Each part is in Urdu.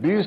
20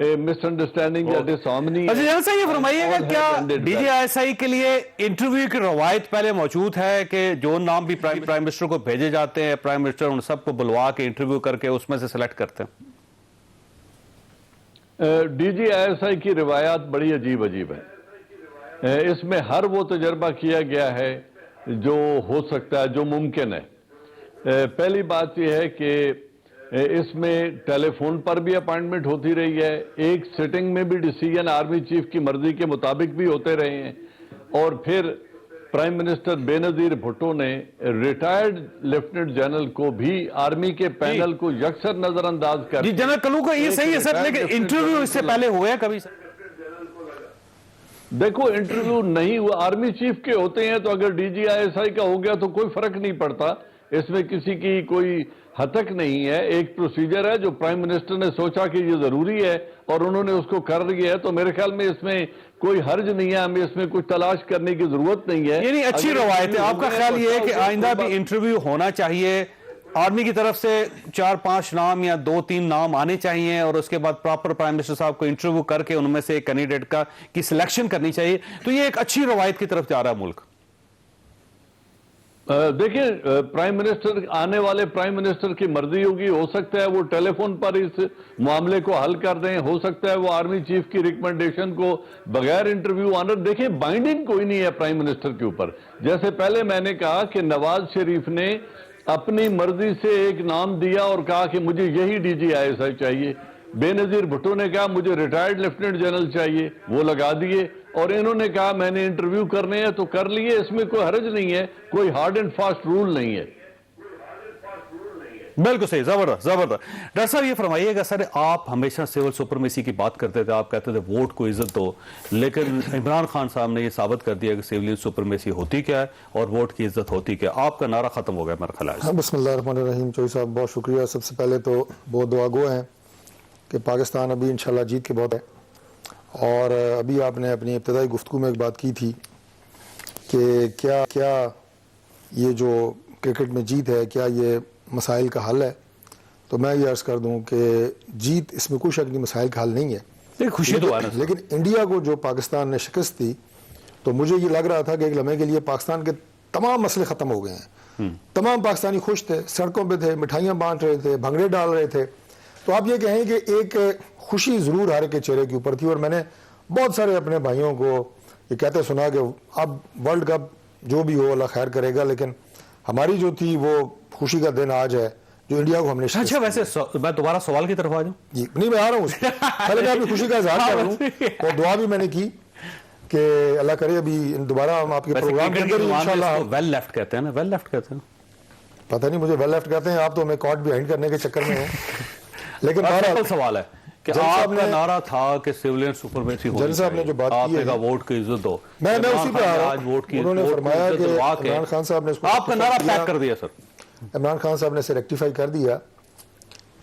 مس انڈرسٹینڈنگ یا ڈس ہارمنی. اچھا جنرل صاحب یہ فرمائیے گا کیا D G I S I کے لیے انٹرویو کی روایت پہلے موجود ہے کہ جو نام بھی پرائم منسٹر کو بھیجے جاتے ہیں پرائم منسٹر ان سب کو بلوا کے انٹرویو کر کے اس میں سے سلیکٹ کرتے ہیں؟ D G I S I کی روایات بڑی عجیب ہے. اس میں ہر وہ تجربہ کیا گیا ہے جو ہو سکتا ہے، جو ممکن ہے. پہلی بات یہ ہے کہ اس میں ٹیلی فون پر بھی اپائنٹمنٹ ہوتی رہی ہے، ایک سٹنگ میں بھی ڈیسیژن آرمی چیف کی مرضی کے مطابق بھی ہوتے رہے ہیں، اور پھر پرائم منسٹر بے نظیر بھٹو نے ریٹائرڈ لیفٹیننٹ جنرل کو بھی آرمی کے پینل کو یکسر نظر انداز کر جی جنرل کلو کو یہ صحیح ہے سر، لیکن انٹرویو اس سے پہلے ہوئے کبھی سر؟ دیکھو انٹرویو نہیں ہوا، آرمی چیف کے ہوتے ہیں، تو اگر D G I S I کا ہو گیا تو کوئی فرق نہیں پڑتا، اس میں کسی کی کوئی ہتک نہیں ہے. ایک پروسیجر ہے جو پرائم منسٹر نے سوچا کہ یہ ضروری ہے اور انہوں نے اس کو کر لیا ہے، تو میرے خیال میں اس میں کوئی حرج نہیں ہے، ہمیں اس میں کچھ تلاش کرنے کی ضرورت نہیں ہے. یعنی اچھی روایت ہے. آپ کا خیال یہ ہے کہ آئندہ بھی انٹرویو ہونا چاہیے، آرمی کی طرف سے 4-5 نام یا 2-3 نام آنے چاہیے، اور اس کے بعد پراپر پرائم منسٹر صاحب کو انٹرویو کر کے ان میں سے ایک کینڈیڈیٹ کی سلیکشن کرنی چاہیے. تو یہ ایک اچھی روایت کی طرف جا رہا ہے ملک. دیکھیں پرائم منسٹر، آنے والے پرائم منسٹر کی مرضی ہوگی، ہو سکتا ہے وہ ٹیلی فون پر اس معاملے کو حل کر دیں، ہو سکتا ہے وہ آرمی چیف کی ریکمنڈیشن کو بغیر انٹرویو آنر. دیکھیں بائنڈنگ کوئی نہیں ہے پرائم منسٹر کے اوپر. جیسے پہلے میں نے کہا کہ نواز شریف نے اپنی مرضی سے ایک نام دیا اور کہا کہ مجھے یہی D G I S I چاہیے. بے نظیر بھٹو نے کہا مجھے ریٹائرڈ لیفٹیننٹ جنرل چاہیے، وہ لگا دیے، اور انہوں نے کہا میں نے انٹرویو کرنے ہیں تو کر لیے. اس میں کوئی حرج نہیں ہے، کوئی ہارڈ اینڈ فاسٹ رول نہیں ہے. بالکل صحیح، زبردست زبردست. ڈاکٹر صاحب یہ فرمائیے گا سر، آپ ہمیشہ سول سپرمیسی کی بات کرتے تھے، آپ کہتے تھے ووٹ کو عزت دو، لیکن عمران خان صاحب نے یہ ثابت کر دیا کہ سول سپرمیسی ہوتی کیا ہے اور ووٹ کی عزت ہوتی کیا ہے. آپ کا نعرہ ختم ہو گیا میرا خیال ہے. بسم اللہ الرحمن الرحیم. چوہی صاحب بہت شکریہ. سب سے پہلے تو بہت دعا گو ہیں کہ پاکستان ابھی انشاءاللہ جیت کے بہت ہے. اور ابھی آپ نے اپنی ابتدائی گفتگو میں ایک بات کی تھی کہ کیا یہ جو کرکٹ میں جیت ہے کیا یہ مسائل کا حل ہے. تو میں یہ عرض کر دوں کہ جیت اس میں کوئی شک نہیں، مسائل کا حل نہیں ہے. خوشی تو ہے نا، لیکن انڈیا کو جو پاکستان نے شکست دی تو مجھے یہ لگ رہا تھا کہ ایک لمحے کے لیے پاکستان کے تمام مسئلے ختم ہو گئے ہیں. تمام پاکستانی خوش تھے، سڑکوں پہ تھے، مٹھائیاں بانٹ رہے تھے، بھنگڑے ڈال رہے تھے. تو آپ یہ کہیں کہ ایک خوشی ضرور ہر کے چہرے کے اوپر تھی. اور میں نے بہت سارے اپنے بھائیوں کو یہ کہتے سنا کہ اب ورلڈ کپ جو بھی ہو اللہ خیر کرے گا، لیکن ہماری جو تھی وہ خوشی کا دن آج ہے جو انڈیا کو ہم نے. اچھا ویسے میں دوبارہ سوال کی طرف آ جاؤں. جی نہیں، میں آ رہا ہوں پہلے میں اپنی خوشی کا اظہار کر رہا ہوں، اور دعا بھی میں نے کی کہ اللہ کرے ابھی دوبارہ ہم آپ کے پروگرام کے اندر انشاءاللہ. ویل لیفٹ کہتے ہیں نا، ویل لیفٹ کہتے ہیں. پتہ نہیں مجھے ویل لیفٹ کہتے ہیں، آپ تو ہمیں کاٹ بہائنڈ کرنے کے چکر میں ہیں. لیکن بہرحال سوال ہے کہ آپ کا نعرہ تھا کہ سیولین سپرمیسی ہونی جن صاحب نے جو بات کی ہے ووٹ کی عزت دو. میں اسی پہ آ رہا ہوں. انہوں نے فرمایا کہ عمران خان صاحب نے آپ کا نعرہ پیک کر دیا. سر عمران خان صاحب نے اسے ریکٹیفائی کر دیا.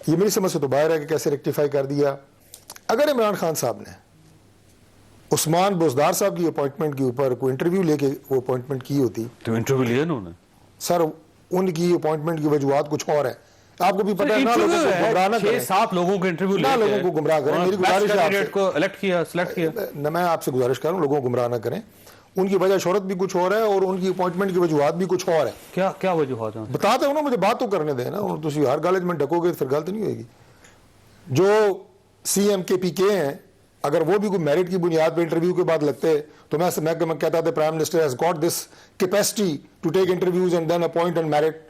یہ میری سمجھ سے تو باہر ہے کہ کیسے ریکٹیفائی کر دیا. اگر عمران خان صاحب نے عثمان بزدار صاحب کی اپوائنٹمنٹ کے اوپر کوئی انٹرویو لے کے وہ اپوائنٹمنٹ کی ہوتی تو انٹرویو لیا انہوں نے. سر ان کی اپوائنٹمنٹ کی وجوہات کچھ اور ہیں، آپ کو بھی پتہ ہے. نہ لوگوں کو گمراہ نہ کریں، 6-7 لوگوں کو انٹرویو نہ لوگوں کو گمراہ کریں. میری گزارش ہے آپ سے کو الیکٹ کیا، سلیکٹ کیا. میں آپ سے گزارش کر رہا ہوں لوگوں کو گمراہ نہ کریں. ان کی وجہ شہرت بھی کچھ اور ہے اور ان کی اپوائنٹمنٹ کی وجوہات بھی کچھ اور ہے. کیا وجوہات ہیں؟ بتاتے ہو نا، مجھے بات تو کرنے دیں نا. تسی ہر گالج میں ڈکو گے پھر غلط نہیں ہوئے گی. جو سی ایم کے پی کے ہیں اگر وہ بھی کوئی میرٹ کی بنیاد پہ انٹرویو کے بعد لگتے تو میں کہتا تھا prime minister has got this capacity to take interviews and then appoint on merit.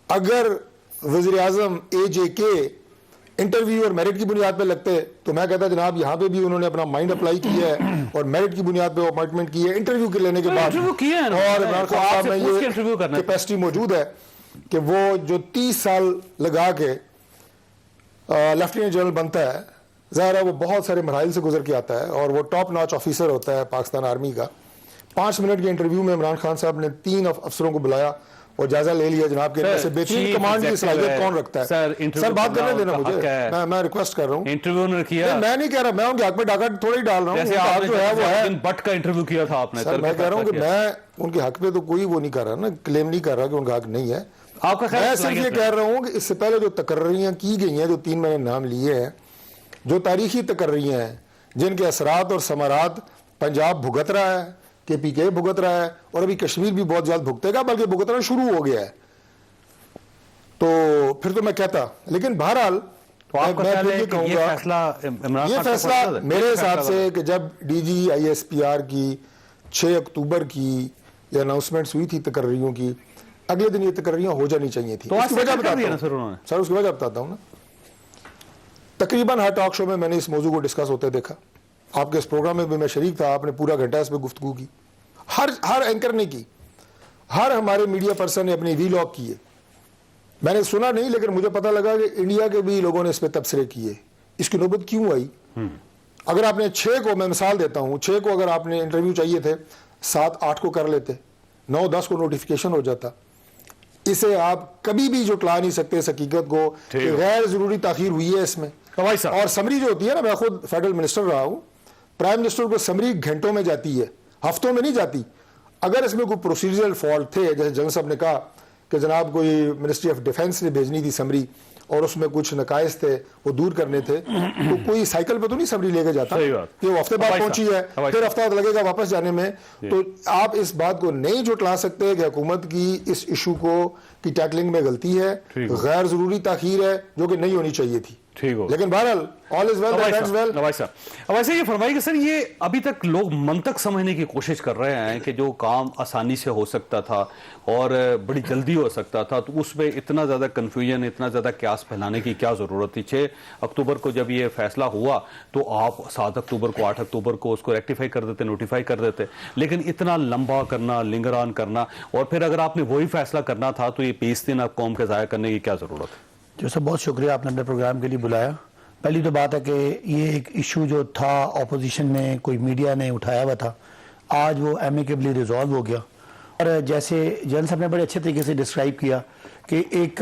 اگر وزیر اعظم اے جے کے انٹرویو اور میرٹ کی بنیاد پہ لگتے تو میں کہتا جناب یہاں پہ بھی انہوں نے اپنا مائنڈ اپلائی کیا ہے اور میرٹ کی بنیاد پہ اپوائنٹمنٹ کی ہے انٹرویو کے لینے کے بعد. اور عمران خان صاحب میں یہ کیپیسٹی موجود ہے کہ وہ جو 30 سال لگا کے لیفٹیننٹ جنرل بنتا ہے، ظاہر ہے وہ بہت سارے مراحل سے گزر کے آتا ہے اور وہ ٹاپ ناچ آفیسر ہوتا ہے پاکستان آرمی کا. 5 منٹ کے انٹرویو میں عمران خان صاحب نے 3 افسروں کو بلایا اور جائزہ لے لیا جناب کے سے بہترین کمانڈ کی صلاحیت کون رکھتا ہے. سر بات کرنے دینا مجھے، میں ریکویسٹ کر رہا ہوں. انٹرویو نے کیا، میں نہیں کہہ رہا، میں ان کے حق میں ڈاکہ تھوڑا ہی ڈال رہا ہوں. جو ہے وہ ہے بٹ کا انٹرویو کیا تھا آپ نے. سر میں کہہ رہا ہوں کہ میں ان کے حق پہ تو کوئی وہ نہیں کر رہا نا، کلیم نہیں کر رہا کہ ان کا حق نہیں ہے. آپ کا میں صرف یہ کہہ رہا ہوں کہ اس سے پہلے جو تقرریاں کی گئی ہیں جو 3 میں نے نام لیے ہیں جو تاریخی تقرریاں ہیں جن کے اثرات اور ثمرات پنجاب بھگت رہا ہے, KPK بھگت رہا ہے, اور ابھی کشمیر بھی بہت جلد بھگتے گا, بلکہ بھگتنا شروع ہو گیا ہے. تو پھر تو میں کہتا, لیکن بہرحال آپ کا میں خیال پھر ہے یہ کہ کہوں یہ گا, فیصلہ عمران یہ خان کا فیصلہ فرض ہے؟ میرے حساب سے کہ جب DG ISPR کی 6 اکتوبر کی یہ اناؤنسمنٹس ہوئی تھی تقرریوں کی, اگلے دن یہ تقرریاں ہو جانی چاہیے تھی. تو اس آج کی وجہ سیٹل کر دیا نا بتاتا سر ہوں انہوں نے. سر, اس کی وجہ بتاتا ہوں نا. تقریباً ہر ٹاک شو میں نے اس موضوع کو ڈسکس ہوتے دیکھا, آپ کے اس پروگرام میں بھی میں شریک تھا, آپ نے پورا گھنٹہ اس پہ گفتگو کی, ہر اینکر نے کی, ہر ہمارے میڈیا پرسن نے اپنی وی لاگ کیے. میں نے سنا نہیں, لیکن مجھے پتہ لگا کہ انڈیا کے بھی لوگوں نے اس پہ تبصرے کیے. اس کی نوبت کیوں آئی؟ اگر آپ نے 6 کو, میں مثال دیتا ہوں, 6 کو اگر آپ نے انٹرویو چاہیے تھے, 7-8 کو کر لیتے, 9-10 کو نوٹیفیکیشن ہو جاتا. اسے آپ کبھی بھی جھٹلا نہیں سکتے اس حقیقت کو کہ غیر ضروری تاخیر ہوئی ہے اس میں. اور سمری جو ہوتی ہے نا, میں خود فیڈرل منسٹر رہا ہوں, پرائم منسٹر کو سمری گھنٹوں میں جاتی ہے, ہفتوں میں نہیں جاتی. اگر اس میں کوئی پروسیجرل فالٹ تھے, جیسے جنرل صاحب نے کہا کہ جناب کوئی منسٹری آف ڈیفنس نے بھیجنی تھی سمری اور اس میں کچھ نقائص تھے وہ دور کرنے تھے, تو کوئی سائیکل پہ تو نہیں سمری لے کے جاتا کہ وہ ہفتے بعد پہنچی ہے, پھر ہفتہ لگے گا واپس جانے میں. تو آپ اس بات کو نہیں جھٹلا سکتے کہ حکومت کی اس ایشو کی ٹیکلنگ میں غلطی ہے, غیر ضروری تاخیر ہے جو کہ نہیں ہونی چاہیے تھی. لیکن بہرحال آل از ویل دیٹ اینڈز ویل. ویسے یہ فرمائیے کہ سر, یہ ابھی تک لوگ منطق سمجھنے کی کوشش کر رہے ہیں کہ جو کام آسانی سے ہو سکتا تھا اور بڑی جلدی ہو سکتا تھا, تو اس میں اتنا زیادہ کنفیوژن, اتنا زیادہ قیاس پھیلانے کی کیا ضرورت تھی؟ 6 اکتوبر کو جب یہ فیصلہ ہوا تو آپ 7 اکتوبر کو 8 اکتوبر کو اس کو ریکٹیفائی کر دیتے, نوٹیفائی کر دیتے. لیکن اتنا لمبا کرنا, لنگران کرنا, اور پھر اگر آپ نے وہی فیصلہ کرنا تھا تو یہ 20 دن آپ قوم کے ضائع کرنے کی کیا ضرورت ہے؟ جو سر, بہت شکریہ آپ نے اپنے پروگرام کے لیے بلایا. پہلی تو بات ہے کہ یہ ایک ایشو جو تھا اپوزیشن نے, کوئی میڈیا نے اٹھایا ہوا تھا, آج وہ ایمیکیبلی ریزالو ہو گیا. اور جیسے جنرل صاحب نے بڑے اچھے طریقے سے ڈسکرائب کیا کہ ایک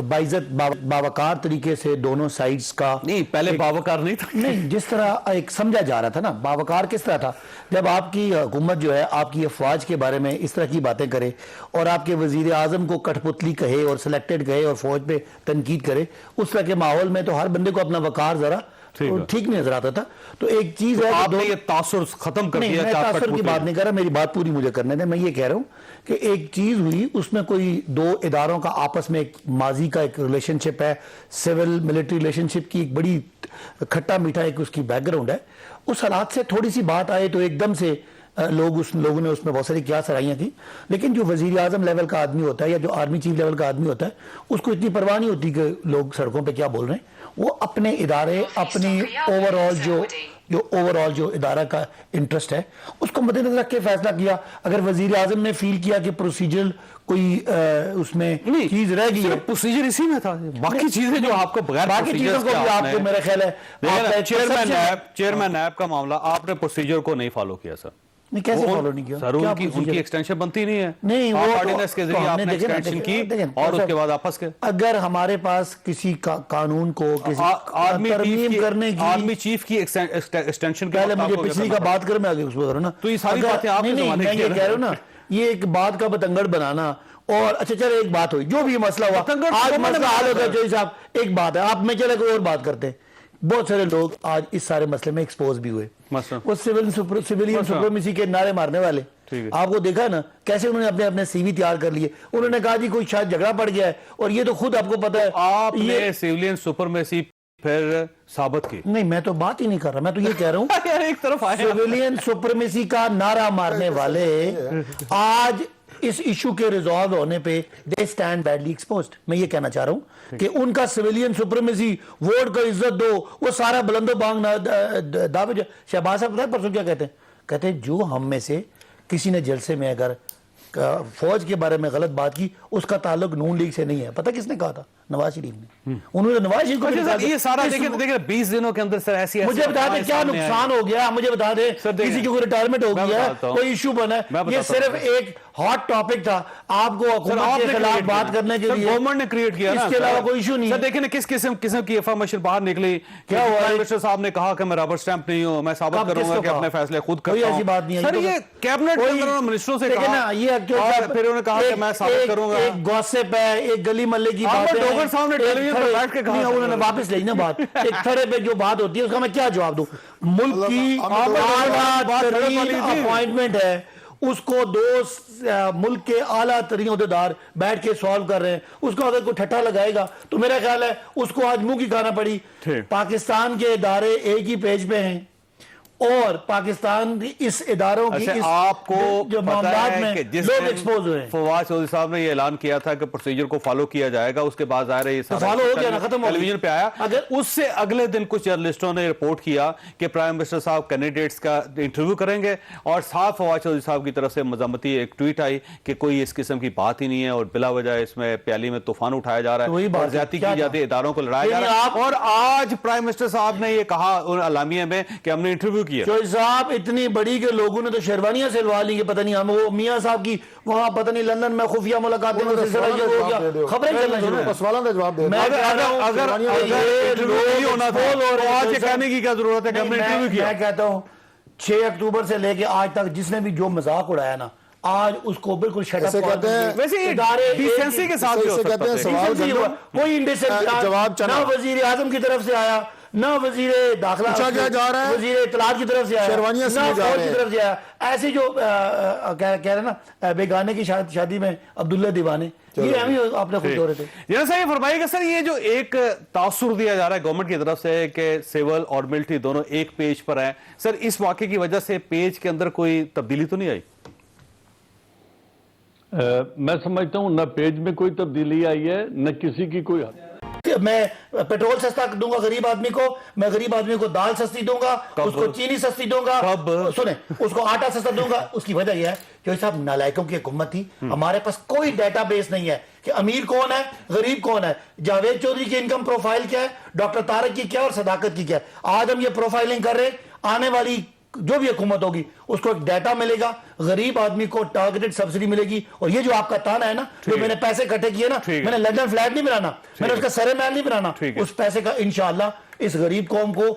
باعزت باوقار طریقے سے دونوں سائڈز کا, نہیں پہلے باوقار نہیں تھا, نہیں جس طرح ایک سمجھا جا رہا تھا نا, باوقار کس طرح تھا جب آپ کی حکومت جو ہے آپ کی افواج کے بارے میں اس طرح کی باتیں کرے اور آپ کے وزیر اعظم کو کٹھ پتلی کہے اور سلیکٹڈ کہے اور فوج پہ تنقید کرے. اس طرح کے ماحول میں تو ہر بندے کو اپنا وقار ذرا ٹھیک نہیں نظر آتا تھا. تو ایک چیز ہے آپ نے یہ تاثر ختم کر دیا. میں تاثر کی بات نہیں کر رہا, میری بات پوری مجھے کرنے دیں. میں یہ کہہ رہا ہوں کہ ایک چیز ہوئی, اس میں کوئی 2 اداروں کا آپس میں ایک ماضی کا ایک ریلیشن شپ ہے, سول ملٹری ریلیشن شپ کی ایک بڑی کھٹا میٹھا ایک اس کی بیک گراؤنڈ ہے. اس حالات سے تھوڑی سی بات آئے تو ایک دم سے لوگوں نے اس میں بہت ساری کیا سرائیاں تھیں. لیکن جو وزیر اعظم لیول کا آدمی ہوتا ہے یا جو آرمی چیف لیول کا آدمی ہوتا ہے, اس کو اتنی پرواہ نہیں ہوتی کہ لوگ سڑکوں پہ کیا بول رہے ہیں. وہ اپنے ادارے, اپنی اوور آل جو ادارہ کا انٹرسٹ ہے اس کو مد نظر رکھ کے فیصلہ کیا. اگر وزیر اعظم نے فیل کیا کہ پروسیجر کوئی اس میں چیز رہ گئی ہے, پروسیجر اسی میں تھا, باقی چیزیں جو آپ کو بغیر باقی چیزوں کو بھی آپ کو میرا خیال ہے چیئرمین نیب کا معاملہ, آپ نے پروسیجر کو نہیں فالو کیا سر. کیسے فالو نہیں کیا؟ سر ان کی ایکسٹینشن بنتی نہیں ہے. نہیں, وہ آرڈیننس کے ذریعے آپ نے ایکسٹینشن کی اور اس کے بعد واپس کے. اگر ہمارے پاس کسی قانون کو ترمیم کرنے کی, آرمی چیف کی ایکسٹینشن کے پہلے مجھے پچھلی کا بات کریں, میں آگے اس پہ کروں نا. تو یہ ساری باتیں آپ نے میں یہ کہہ رہا ہوں نا, یہ ایک بات کا بتنگڑ بنانا. اور اچھا چلے ایک بات ہوئی, جو بھی مسئلہ ہوا آج مسئلہ حل ہو گیا. چوہدری صاحب ایک بات ہے, آپ میں چلے کوئی اور بات کرتے ہیں. بہت سارے لوگ آج اس سارے مسئلے میں ایکسپوز بھی ہوئے, وہ سیویلین سپریمیسی کے نعرے مارنے والے. آپ کو دیکھا نا کیسے انہوں نے اپنے سی وی تیار کر لیے. انہوں نے کہا جی کوئی شاید جھگڑا پڑ گیا ہے, اور یہ تو خود آپ کو پتا ہے آپ نے سیویلین سپریمیسی پھر ثابت کی. نہیں, میں تو بات ہی نہیں کر رہا, میں تو یہ کہہ رہا ہوں ایک طرف سیویلین سپریمیسی کا نعرہ مارنے والے آج اس ایشو کے ریزالو ہونے پہ دے سٹینڈ بیڈلی ایکسپوزڈ. میں یہ کہنا چاہ رہا ہوں کہ ان کا سویلین سپریمیسی, ووٹ کو عزت دو, وہ سارا بلند و بانگ دعوے. شہباز صاحب پتہ ہے پرسوں کیا کہتے ہیں جو ہم میں سے کسی نے جلسے میں اگر فوج کے بارے میں غلط بات کی, اس کا تعلق نون لیگ سے نہیں ہے. پتہ کس نے کہا تھا؟ نواز شریف نے. انہوں نے نواز شریف کو یہ سارا دیکھیں 20 دنوں کے اندر سر ایسی مجھے بتا دیں کیا نقصان ہو گیا, مجھے بتا دیں کسی کی کوئی ریٹائرمنٹ ہو گیا, کوئی ایشو بنا ہے. یہ صرف ایک ہاٹ ٹاپک تھا آپ کو حکومت کے خلاف بات کرنے کے لیے, گورنمنٹ نے کریٹ کیا. اس کے علاوہ کوئی ایشو نہیں ہے. دیکھیں نا کس قسم کی انفارمیشن باہر نکلی. کیا ہوا؟ پرائم منسٹر صاحب نے کہا کہ میں ربر سٹیمپ نہیں ہوں, میں ثابت کروں گا کہ اپنے فیصلے خود کرتا ہوں. کوئی ایسی بات نہیں ہے سر. یہ کیبنٹ کے اندر منسٹروں سے کہا, یہ پھر انہوں نے کہا کہ میں ثابت کروں گا. ایک گوسپ ہے, ایک گلی محلے کی بات ہے. گوہر صاحب نے ٹیلی ویژن پر بیٹھ کے کہا انہوں نے واپس لے نا بات ایک تھرے پہ جو بات ہوتی ہے اس کا میں کیا جواب دوں. ملک کی اعلیٰ ترین اپوائنٹمنٹ ہے, اس کو دو ملک کے اعلیٰ ترین عہدیدار بیٹھ کے سوالو کر رہے ہیں, اس کو اگر کوئی ٹھٹا لگائے گا تو میرا خیال ہے اس کو آج منہ کی کھانا پڑی. پاکستان کے ادارے ایک ہی پیج پہ ہیں اور پاکستان اس اداروں کی آپ کو جو معاملات میں لوگ ایکسپوز ہوئے ہیں. فواد چودھری صاحب نے یہ اعلان کیا تھا کہ پروسیجر کو فالو کیا جائے گا, اس کے بعد ظاہر ہے یہ فالو ہو گیا نا, ختم ہو ٹیلی ویژن پہ آیا. اس سے اگلے دن کچھ جرنلسٹوں نے رپورٹ کیا کہ پرائم منسٹر صاحب کینڈیڈیٹس کا انٹرویو کریں گے, اور ساتھ فواد چودھری صاحب کی طرف سے مذمتی ایک ٹویٹ آئی کہ کوئی اس قسم کی بات ہی نہیں ہے اور بلا وجہ اس میں پیالی میں طوفان اٹھایا جا رہا ہے اور زیادتی کی جاتی ہے, اداروں کو لڑایا جا رہا ہے. اور آج پرائم منسٹر صاحب نے یہ کہا اعلامیہ میں کہ ہم نے انٹرویو کیا. صاحب اتنی بڑی کہ لوگوں نے تو شیروانیاں سلوا لی کہ پتہ نہیں ہم وہ میاں صاحب کی وہاں پتہ نہیں لندن میں خفیہ ملاقاتیں میں سلسلہ یہ ہو گیا, خبریں چلنا شروع ہیں. سوالوں کا جواب دے. میں اگر انٹرویو نہیں ہونا تھا تو آج یہ کہنے کی کیا ضرورت ہے کہ ہم نے انٹرویو کیا. میں کہتا ہوں 6 اکتوبر سے لے کے آج تک جس نے بھی جو مذاق اڑایا نا, آج اس کو بالکل شٹ اپ کہتے ہیں. ویسے یہ ڈیسنسی کے ساتھ کہتے ہیں سوال کوئی جواب نہ وزیر اعظم کی طرف سے آیا, نہ وزیر داخلہ وزیر اطلاعات کی طرف سے آیا, نہ فوج کی طرف سے آیا. ایسے جو کہہ رہے نا بیگانے کی شادی میں عبداللہ دیوانے, یہ ہم ہی آپ نے خود دو رہے تھے. جناب صاحب یہ فرمائیے گا سر, یہ جو ایک تاثر دیا جا رہا ہے گورنمنٹ کی طرف سے کہ سیول اور ملٹری دونوں ایک پیج پر ہیں, سر اس واقعے کی وجہ سے پیج کے اندر کوئی تبدیلی تو نہیں آئی؟ میں سمجھتا ہوں نہ پیج میں کوئی تبدیلی آئی ہے نہ کسی کی کوئی. میں پیٹرول سستا دوں گا غریب آدمی کو, میں غریب آدمی کو دال سستی دوں گا, اس کو چینی سستی دوں گا, سنیں اس کو آٹا سستا دوں گا. اس کی وجہ یہ ہے کہ صاحب نالائکوں کی حکومت تھی, ہمارے پاس کوئی ڈیٹا بیس نہیں ہے کہ امیر کون ہے غریب کون ہے, جاوید چودھری کی انکم پروفائل کیا ہے, ڈاکٹر طارق کی کیا اور صداقت کی کیا ہے. آج ہم یہ پروفائلنگ کر رہے ہیں, آنے والی جو بھی حکومت ہوگی اس کو ایک ڈیٹا ملے گا, غریب آدمی کو ٹارگیٹڈ سبسڈی ملے گی. اور یہ جو آپ کا تانا ہے نا, جو میں نے پیسے اکٹھے کیے نا, میں نے لندن فلیٹ نہیں بنانا, میں نے اس کا سرے محل نہیں بنانا, اس پیسے کا انشاءاللہ اس غریب قوم کو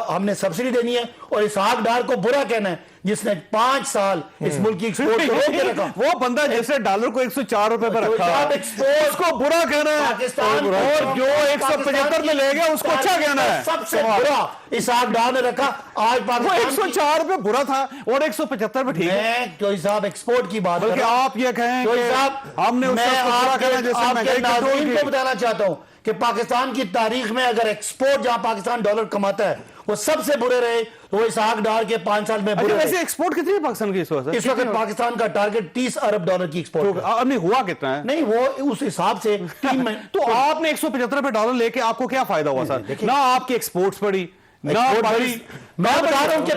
ہم نے سبسڈی دینی ہے. اور اسحاق ڈار کو برا کہنا ہے جس نے 5 سال اس ملک کی ایکسپورٹ کو روک کے رکھا, وہ بندہ جس نے ڈالر کو 104 روپے پر رکھا, اس کو برا کہنا ہے. پاکستان اور جو 175 میں لے گیا اس کو اچھا کہنا ہے. سب سے برا اسحاق ڈار نے رکھا. آج پاکستان 104 روپے برا تھا اور 175 میں ٹھیک ہے. میں چوہدری صاحب ایکسپورٹ کی بات بلکہ آپ یہ کہیں کہ ہم نے اس کو برا کہنا جیسے میں ناظرین کو بتانا چاہتا ہوں کہ پاکستان کی تاریخ میں اگر ایکسپورٹ جہاں پاکستان ڈالر کماتا ہے وہ سب سے برے رہے تو وہ اسحاق ڈار کے 5 سال میں برے. ویسے ایکسپورٹ کتنی ہے پاکستان کی اس وقت؟ اس وقت پاکستان کا ٹارگٹ 30 ارب ڈالر کی ایکسپورٹ ہے. اب نہیں ہوا کتنا ہے؟ نہیں وہ اس حساب سے 3 میں. تو آپ نے 175 روپے ڈالر لے کے آپ کو کیا فائدہ ہوا سر؟ نہ آپ کی ایکسپورٹس بڑھی نہ بڑھی. میں بتا رہا ہوں کہ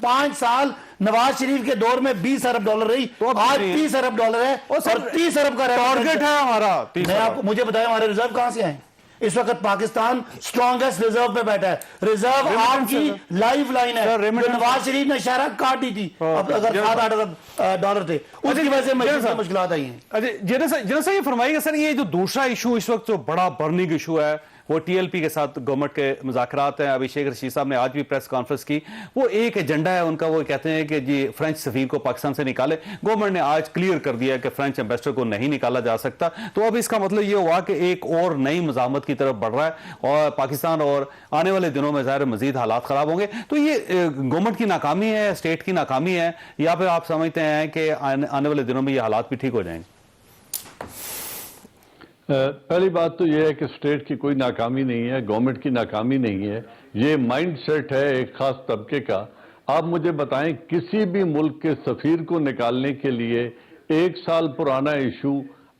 5 سال نواز شریف کے دور میں 20 ارب ڈالر رہی, آج 30 ارب ڈالر ہے اور 30 ارب کا ٹارگٹ ہے ہمارا. میں آپ کو مجھے بتایا ہمارے ریزرو کہاں سے آئے؟ اس وقت پاکستان سٹرونگسٹ ریزرو پہ بیٹھا ہے. ریزرو آپ کی لائف لائن ہے. نواز شریف نے اشارہ کاٹ دی تھی اگر 7-8 ارب ڈالر تھے, اس کی وجہ سے مشکلات آئی ہیں. جنرل صاحب یہ فرمائیے گا سر, یہ جو دوسرا ایشو اس وقت جو بڑا برننگ ایشو ہے وہ ٹی ایل پی کے ساتھ گورنمنٹ کے مذاکرات ہیں. ابھیشیک رشید صاحب نے آج بھی پریس کانفرنس کی, وہ ایک ایجنڈا ہے ان کا, وہ کہتے ہیں کہ جی فرینچ سفیر کو پاکستان سے نکالے. گورنمنٹ نے آج کلیئر کر دیا کہ فرینچ ایمبیسڈر کو نہیں نکالا جا سکتا. تو اب اس کا مطلب یہ ہوا کہ ایک اور نئی مزاحمت کی طرف بڑھ رہا ہے اور پاکستان, اور آنے والے دنوں میں ظاہر مزید حالات خراب ہوں گے. تو یہ گورنمنٹ کی ناکامی ہے, اسٹیٹ کی ناکامی ہے, یا پھر آپ سمجھتے ہیں کہ آنے والے دنوں میں یہ حالات بھی ٹھیک ہو جائیں گے؟ پہلی بات تو یہ ہے کہ اسٹیٹ کی کوئی ناکامی نہیں ہے, گورنمنٹ کی ناکامی نہیں ہے, یہ مائنڈ سیٹ ہے ایک خاص طبقے کا. آپ مجھے بتائیں کسی بھی ملک کے سفیر کو نکالنے کے لیے 1 سال پرانا ایشو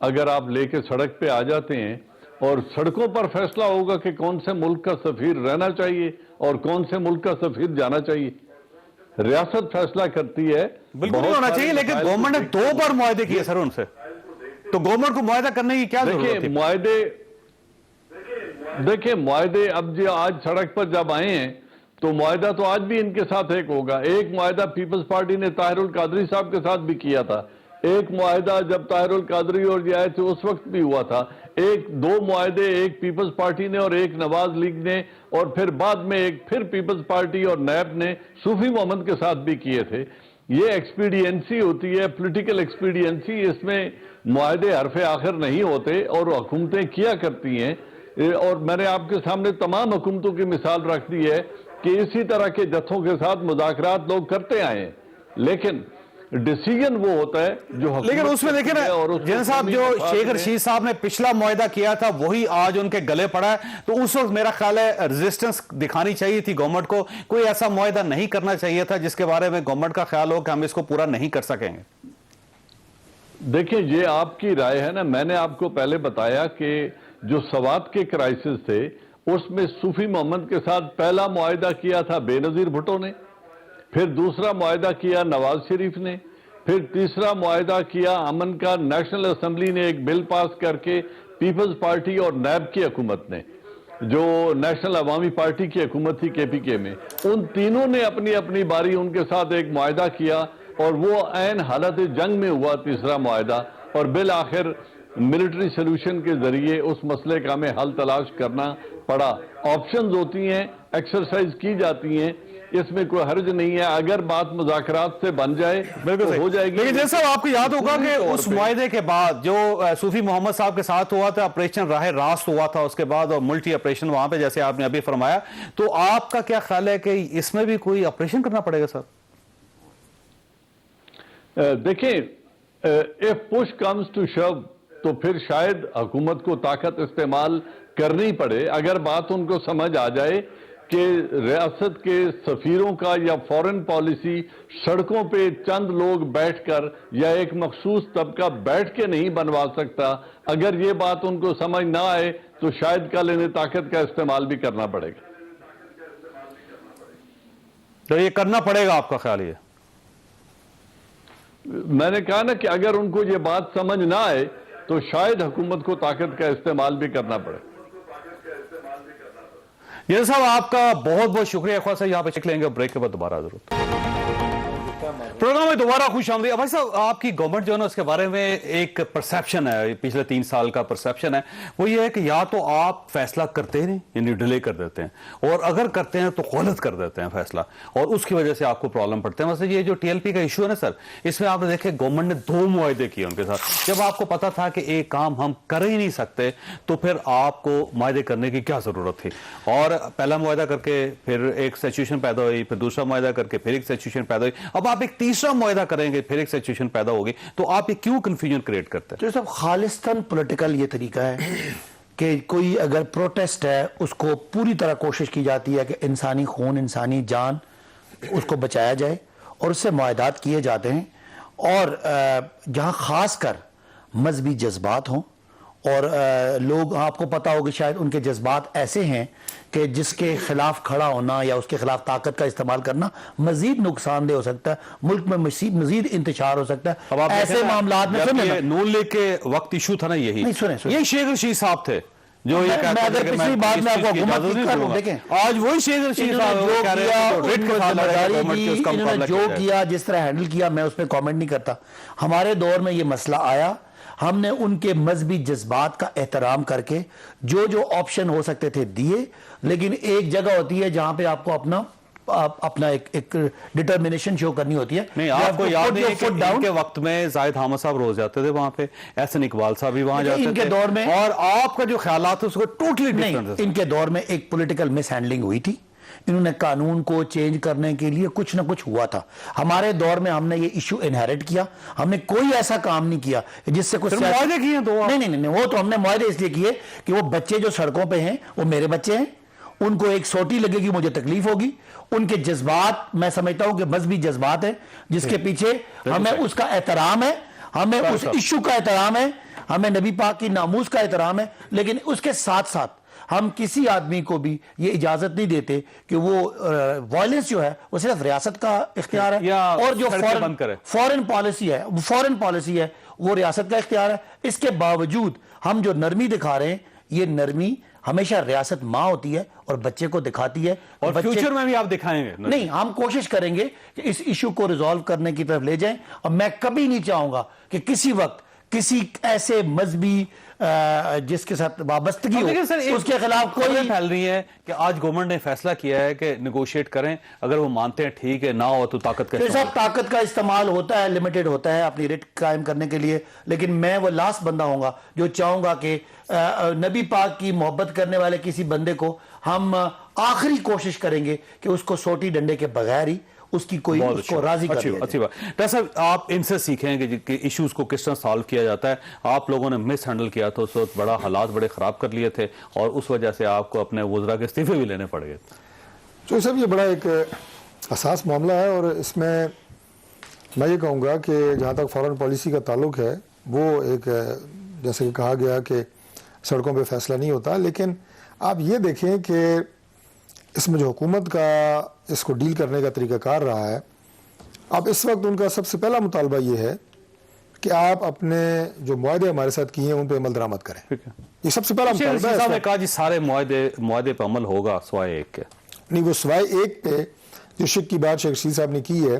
اگر آپ لے کے سڑک پہ آ جاتے ہیں اور سڑکوں پر فیصلہ ہوگا کہ کون سے ملک کا سفیر رہنا چاہیے اور کون سے ملک کا سفیر جانا چاہیے, ریاست فیصلہ کرتی ہے. بالکل نہیں ہونا چاہیے, لیکن گورنمنٹ نے 2 بار معاہدے کیے سر ان سے, تو گورنمنٹ کو معاہدہ کرنے کی کیا ضرورت ہے؟ دیکھیں معاہدے اب جو آج سڑک پر جب آئے ہیں تو معاہدہ تو آج بھی ان کے ساتھ ایک ہوگا. ایک معاہدہ پیپلز پارٹی نے طاہر القادری صاحب کے ساتھ بھی کیا تھا, ایک معاہدہ جب طاہر القادری اور یہ آئے تھے اس وقت بھی ہوا تھا, 2 معاہدے ایک پیپلز پارٹی نے اور ایک نواز لیگ نے, اور پھر بعد میں ایک پھر پیپلز پارٹی اور نیب نے صوفی محمد کے ساتھ بھی کیے تھے. یہ ایکسپیڈینسی ہوتی ہے, پولیٹیکل ایکسپیڈینسی. اس میں معاہدے حرف آخر نہیں ہوتے اور حکومتیں کیا کرتی ہیں. اور میں نے آپ کے سامنے تمام حکومتوں کی مثال رکھ دی ہے کہ اسی طرح کے جتھوں کے ساتھ مذاکرات لوگ کرتے آئے ہیں, لیکن ڈیسیجن وہ ہوتا ہے جو لیکن اس میں دیکھیں نا جن صاحب, جو شیخ رشید صاحب نے پچھلا معاہدہ کیا تھا وہی آج ان کے گلے پڑا ہے. تو اس وقت میرا خیال ہے ریزسٹنس دکھانی چاہیے تھی گورنمنٹ کو, کوئی ایسا معاہدہ نہیں کرنا چاہیے تھا جس کے بارے میں گورنمنٹ کا خیال ہو کہ ہم اس کو پورا نہیں کر سکیں گے. دیکھیں یہ آپ کی رائے ہے نا. میں نے آپ کو پہلے بتایا کہ جو سوات کے کرائسس تھے اس میں صوفی محمد کے ساتھ پہلا معاہدہ کیا تھا بے نظیر بھٹو نے, پھر دوسرا معاہدہ کیا نواز شریف نے, پھر تیسرا معاہدہ کیا امن کا نیشنل اسمبلی نے ایک بل پاس کر کے پیپلز پارٹی اور نیب کی حکومت نے, جو نیشنل عوامی پارٹی کی حکومت تھی کے پی کے میں, ان تینوں نے اپنی اپنی باری ان کے ساتھ ایک معاہدہ کیا اور وہ عین حالت جنگ میں ہوا تیسرا معاہدہ. اور بالآخر ملٹری سلوشن کے ذریعے اس مسئلے کا ہمیں حل تلاش کرنا پڑا. آپشنز ہوتی ہیں, ایکسرسائز کی جاتی ہیں, اس میں کوئی حرج نہیں ہے. اگر بات مذاکرات سے بن جائے تو ہو جائے گی. لیکن جیسا آپ کو یاد ہوگا کہ اس معاہدے کے بعد جو صوفی محمد صاحب کے ساتھ ہوا تھا, آپریشن راہ راست ہوا تھا اس کے بعد, اور ملٹی آپریشن وہاں پہ جیسے آپ نے ابھی فرمایا, تو آپ کا کیا خیال ہے کہ اس میں بھی کوئی آپریشن کرنا پڑے گا سر؟ دیکھیں, if push comes to shove تو پھر شاید حکومت کو طاقت استعمال کرنی پڑے. اگر بات ان کو سمجھ آ جائے کہ ریاست کے سفیروں کا یا فورن پالیسی سڑکوں پہ چند لوگ بیٹھ کر یا ایک مخصوص طبقہ بیٹھ کے نہیں بنوا سکتا, اگر یہ بات ان کو سمجھ نہ آئے تو شاید کل انہیں طاقت کا استعمال بھی کرنا پڑے گا. تو یہ کرنا پڑے گا آپ کا خیال؟ یہ میں نے کہا نا کہ اگر ان کو یہ بات سمجھ نہ آئے تو شاید حکومت کو طاقت کا استعمال بھی کرنا پڑے. یہ صاحب آپ کا بہت بہت شکریہ. خواہ صاحب یہاں پہ چیک لیں گے, بریک کے بعد دوبارہ ضرورت. پروگرام میں دوبارہ خوش آمدید. بھائی صاحب, آپ کی گورنمنٹ جو ہے نا اس کے بارے میں ایک پرسیپشن ہے, پچھلے 3 سال کا پرسیپشن ہے, وہ یہ ہے کہ یا تو آپ فیصلہ کرتے ہیں یعنی ڈیلے کر دیتے ہیں, اور اگر کرتے ہیں تو غلط کر دیتے ہیں فیصلہ, اور اس کی وجہ سے آپ کو پرابلم پڑتے ہیں. ویسے یہ جو TLP کا ایشو ہے نا سر, اس میں آپ نے دیکھے گورنمنٹ نے 2 معاہدے کیے ان کے ساتھ. جب آپ کو پتا تھا کہ ایک کام ہم کر ہی نہیں سکتے تو پھر آپ کو معاہدے کرنے کی کیا ضرورت تھی؟ اور پہلا معاہدہ کر کے پھر ایک سچویشن پیدا ہوئی, پھر دوسرا معاہدہ کر کے پھر ایک سچویشن پیدا ہوئی, اب آپ ایک تیسرا معاہدہ کریں گے پھر ایک سچویشن پیدا ہوگی, تو آپ یہ کیوں کنفیوژن کریٹ کرتے ہیں؟ تو سب خالصتاً پولیٹیکل یہ طریقہ ہے کہ کوئی اگر پروٹیسٹ ہے اس کو پوری طرح کوشش کی جاتی ہے کہ انسانی خون, انسانی جان اس کو بچایا جائے, اور اس سے معاہدات کیے جاتے ہیں. اور جہاں خاص کر مذہبی جذبات ہوں, اور لوگ, آپ کو پتا ہوگا شاید ان کے جذبات ایسے ہیں کہ جس کے خلاف کھڑا ہونا یا اس کے خلاف طاقت کا استعمال کرنا مزید نقصان دہ ہو سکتا ہے, ملک میں مزید انتشار ہو سکتا ہے. ایسے معاملات میں نون لیگ کے وقت ایشو تھا نا, یہی یہ شیخ رشید صاحب تھے جو یہ کہتے ہیں کہ پچھلی بات میں آپ کو حکومت کی کروں. دیکھیں آج وہی شیخ رشید صاحب کہہ رہے ہیں انہوں نے جو کیا, جس طرح ہینڈل کیا, میں اس پہ کامنٹ نہیں کرتا. ہمارے دور میں یہ مسئلہ آیا, ہم نے ان کے مذہبی جذبات کا احترام کر کے جو جو آپشن ہو سکتے تھے دیے, لیکن ایک جگہ ہوتی ہے جہاں پہ آپ کو اپنا ایک ڈٹرمنیشن شو کرنی ہوتی ہے. نہیں, آپ کو یاد نہیں کہ ان کے وقت میں زاہد حامد صاحب روز جاتے تھے وہاں پہ, احسن اقبال صاحب بھی وہاں جاتے تھے, دور میں, اور آپ کا جو خیالات اس کو ٹوٹلی ڈفرنٹ ہے. ان کے دور میں ایک پولیٹیکل مس ہینڈلنگ ہوئی تھی, انہوں نے قانون کو چینج کرنے کے لیے کچھ نہ کچھ ہوا تھا. ہمارے دور میں ہم نے یہ ایشو انہیرٹ کیا, ہم نے کوئی ایسا کام نہیں کیا جس سے کچھ معاہدے کیے ہیں. نہیں, وہ تو ہم نے معاہدے اس لیے کیے کہ وہ بچے جو سڑکوں پہ ہیں وہ میرے بچے ہیں, ان کو ایک سوٹی لگے گی مجھے تکلیف ہوگی. ان کے جذبات میں سمجھتا ہوں کہ مذہبی جذبات ہیں جس کے پیچھے ہمیں اس کا احترام ہے, ہمیں اس ایشو کا احترام ہے, ہمیں نبی پاک کی ناموس کا احترام ہے, لیکن اس کے ساتھ ساتھ ہم کسی آدمی کو بھی یہ اجازت نہیں دیتے کہ وہ وائلنس جو ہے وہ صرف ریاست کا اختیار ہے, اور جو فورن پالیسی ہے وہ ریاست کا اختیار ہے. اس کے باوجود ہم جو نرمی دکھا رہے ہیں, یہ نرمی ہمیشہ ریاست ماں ہوتی ہے اور بچے کو دکھاتی ہے, اور فیوچر میں بھی آپ دکھائیں گے. نہیں, ہم کوشش کریں گے کہ اس ایشو کو ریزالو کرنے کی طرف لے جائیں, اور میں کبھی نہیں چاہوں گا کہ کسی وقت کسی ایسے مذہبی جس کے ساتھ وابستگی لیکن سر ہو اس کے خلاف کوئی پھیل رہی ہے کہ آج گورنمنٹ نے فیصلہ کیا ہے کہ نیگوشیٹ کریں, اگر وہ مانتے ہیں ٹھیک ہے, نہ ہو تو طاقت کا صاحب طاقت کا استعمال ہوتا ہے, لمیٹڈ ہوتا ہے اپنی ریٹ قائم کرنے کے لیے, لیکن میں وہ لاسٹ بندہ ہوں گا جو چاہوں گا کہ نبی پاک کی محبت کرنے والے کسی بندے کو ہم آخری کوشش کریں گے کہ اس کو سوٹی ڈنڈے کے بغیر ہی اس کی کوئی اس کو راضی کر دیا اچھی بات. ڈاکٹر صاحب آپ ان سے سیکھیں کہ ایشوز کو کس طرح سالو کیا جاتا ہے. آپ لوگوں نے مس ہینڈل کیا تو اس وقت بڑا حالات بڑے خراب کر لیے تھے اور اس وجہ سے آپ کو اپنے وزراء کے استعفے بھی لینے پڑ گئے. تو صاحب یہ بڑا ایک حساس معاملہ ہے, اور اس میں یہ کہوں گا کہ جہاں تک فارن پالیسی کا تعلق ہے وہ ایک جیسے کہ کہا گیا کہ سڑکوں پہ فیصلہ نہیں ہوتا, لیکن آپ یہ دیکھیں کہ اس میں جو حکومت کا اس کو ڈیل کرنے کا طریقہ کار رہا ہے, اب اس وقت ان کا سب سے پہلا مطالبہ یہ ہے کہ آپ اپنے جو معاہدے ہمارے ساتھ کیے ہیں ان پہ عمل درآمد کریں. یہ سب سے پہلا مطالبہ ہے. صاحب نے کہا جی سارے معاہدے پہ عمل ہوگا سوائے ایک کے. نہیں, وہ سوائے ایک پہ جو شک کی بات شیخ رشید صاحب نے کی ہے,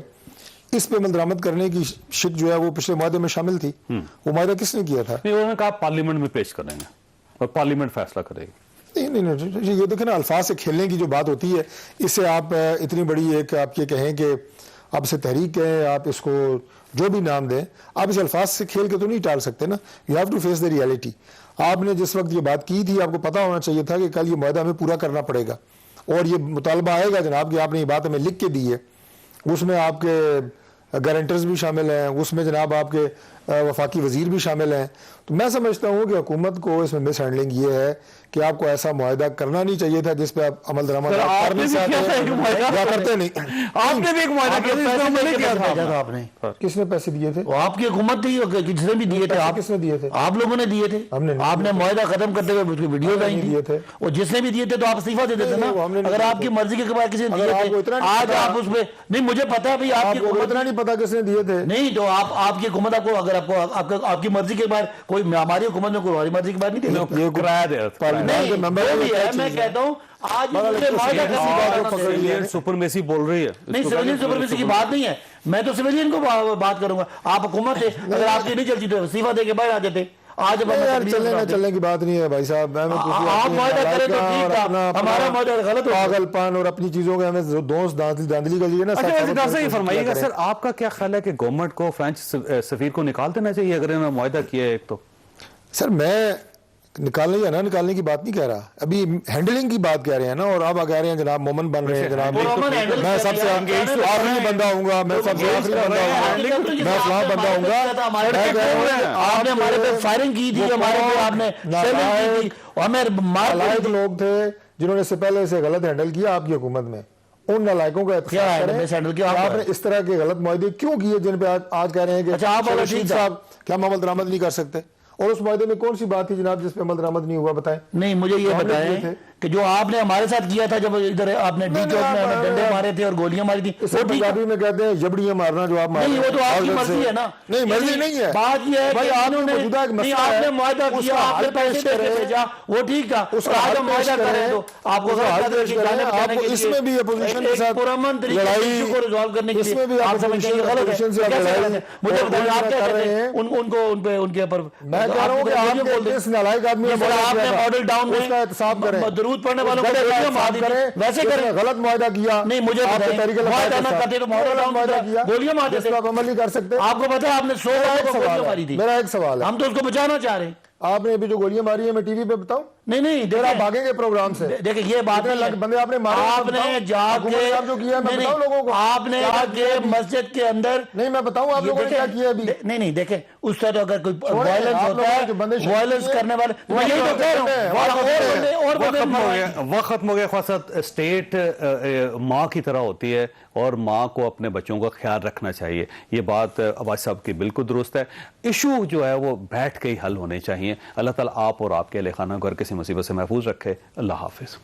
اس پہ عمل درآمد کرنے کی شک جو ہے وہ پچھلے معاہدے میں شامل تھی. وہ معاہدہ کس نے کیا تھا؟ نہیں, انہوں نے کہا پارلیمنٹ میں پیش کریں گے اور پارلیمنٹ فیصلہ کرے گی. نہیں, یہ دیکھیں نا, الفاظ سے کھیلنے کی جو بات ہوتی ہے, اس سے آپ اتنی بڑی ایک آپ یہ کہیں کہ آپ اسے تحریک کہیں, آپ اس کو جو بھی نام دیں, آپ اسے الفاظ سے کھیل کے تو نہیں ٹال سکتے نا. You have to face the reality. آپ نے جس وقت یہ بات کی تھی آپ کو پتا ہونا چاہیے تھا کہ کل یہ معاہدہ ہمیں پورا کرنا پڑے گا, اور یہ مطالبہ آئے گا جناب کہ آپ نے یہ بات ہمیں لکھ کے دی ہے, اس میں آپ کے گارنٹرز بھی شامل ہیں, اس میں جناب آپ کے وفاقی وزیر بھی شامل ہیں. تو میں سمجھتا ہوں کہ حکومت کو اس میں مس ہینڈلنگ یہ ہے کہ آپ کو ایسا معاہدہ کرنا نہیں چاہیے تھا جس پہ آپ عمل درآمد کرنے سے کرتے نہیں. آپ نے بھی ایک معاہدہ کیا تھا. کس نے پیسے دیے تھے؟ آپ کی حکومت تھی, جس نے بھی دیے تھے. کس نے دیے تھے؟ آپ لوگوں نے دیے تھے. آپ نے معاہدہ ختم کرتے ہوئے اس کی ویڈیوز آئی دیے تھے, اور جس نے بھی دیے تھے تو آپ استعفیٰ دے دیتے نا. اگر آپ کی مرضی کے بعد کسی نے دیے تھے, آج آپ اس پہ نہیں, مجھے پتا ہے بھائی آپ کی حکومت اتنا نہیں پتا کس نے دیے تھے. نہیں, تو آپ کی حکومت آپ کو اگر آپ کی مرضی کے بعد کوئی ہماری حکومت میں کوئی ہماری مرضی کے بعد نہیں دے یہ کرایہ دے میں کہتا ہوں آج سپرمیسی بول رہی ہے. نہیں, سویلین سپرمیسی کی بات نہیں ہے, میں تو سویلین کو بات کروں گا. آپ حکومت ہے, اگر آپ کی نہیں چلتی تو استعفیٰ دے کے باہر آ جاتے. آج چلنے کی بات نہیں ہے بھائی صاحب. آپ معاہدہ کریں تو ٹھیک تھا, ہمارا معاہدہ غلط ہو. پاگل پان اور اپنی چیزوں کے ہمیں دوست داندلی کا لیے نا. اچھا یہ فرمائیے گا سر, آپ کا کیا خیال ہے کہ گورنمنٹ کو فرینچ سفیر کو نکال دینا چاہیے اگر انہوں نے معاہدہ کیا ہے ایک تو؟ سر میں نکالنے یا نہ نکالنے کی بات نہیں کہہ رہا, ابھی ہینڈلنگ کی بات کہہ رہے ہیں نا. اور آپ کہہ رہے ہیں جناب مومن بن رہے ہیں جناب, میں سب سے آخری بندہ ہوں گا, میں سب سے آخری بندہ ہوں گا, میں فلاں بندہ ہوں گا. آپ نے ہمارے پہ فائرنگ کی تھی, ہمارے پہ آپ نے شیلنگ کی تھی, ہمیں نالائق لوگ تھے جنہوں نے اس سے پہلے اسے غلط ہینڈل کیا آپ کی حکومت میں. ان نالائقوں کا احتساب کریں, آپ نے اس طرح کے غلط معاہدے کیوں کیے جن پہ آج کہہ رہے ہیں کہ رشید صاحب کیا ہم عمل درآمد نہیں کر سکتے. اور اس معاہدے میں کون سی بات تھی جناب جس پہ عمل درآمد نہیں ہوا, بتائیں. نہیں, مجھے یہ بتائیں کہ جو آپ نے ہمارے ساتھ کیا تھا جب ادھر آپ نے ڈی چوک میں ہمیں ڈنڈے مارے تھے اور گولیاں ماری تھی, وہ پنجابی میں کہتے ہیں جبڑیاں مارنا, جو آپ مار رہے ہیں. نہیں, وہ تو آپ کی مرضی ہے نا. نہیں, مرضی نہیں ہے. بات یہ ہے کہ آپ نے معاہدہ کیا, آپ نے پیسے دے کے بھیجا, وہ ٹھیک تھا. آج ہم معاہدہ کر رہے ہیں تو آپ کو اس میں بھی اپوزیشن کے ساتھ پرامن طریقے سے ایشو کو ریزالو کرنے کے لیے آپ سمجھتے ہیں یہ غلط ہے. مجھے بتائیں آپ کیا کہتے ہیں ان کے اوپر. میں کہہ رہا ہوں کہ آپ اس نالائق آدمی نے ماڈل ڈاؤن میں اس کا احتساب کریں, درود پڑھنے والوں کو ویسے کریں. غلط معاہدہ کیا, نہیں مجھے معاہدہ نہ کرتے تو ماڈل ڈاؤن معاہدہ کیا, گولیاں مار دیتے, آپ عمل نہیں کر سکتے. آپ کو پتا ہے آپ نے 100 لوگوں کو گولیاں ماری تھی. میرا ایک سوال ہے, ہم تو اس کو بچانا چاہ رہے ہیں. آپ نے ابھی جو گولیاں ماری ہیں میں ٹی وی پہ بتاؤں. نہیں پھر آپ بھاگیں گے پروگرام سے. دیکھیں یہ بات بندے آپ نے مارے, آپ نے جا کے جو کیا میں بتاؤں لوگوں کو, آپ نے جا کے مسجد کے اندر. نہیں میں بتاؤں آپ لوگوں نے کیا کیا ابھی. نہیں دیکھیں اس طرح اگر کوئی وائلنس ہوتا ہے, وائلنس کرنے والے, میں یہی تو کہہ رہا ہوں. وقت ختم ہو گیا. خاصا اسٹیٹ ماں کی طرح ہوتی ہے اور ماں کو اپنے بچوں کا خیال رکھنا چاہیے. یہ بات عباس صاحب کی بالکل درست ہے. ایشو جو ہے وہ بیٹھ کے ہی حل ہونے چاہیے. اللہ تعالیٰ آپ اور آپ کے اہل خانہ کو ہر کسی مصیبت سے محفوظ رکھے. اللہ حافظ.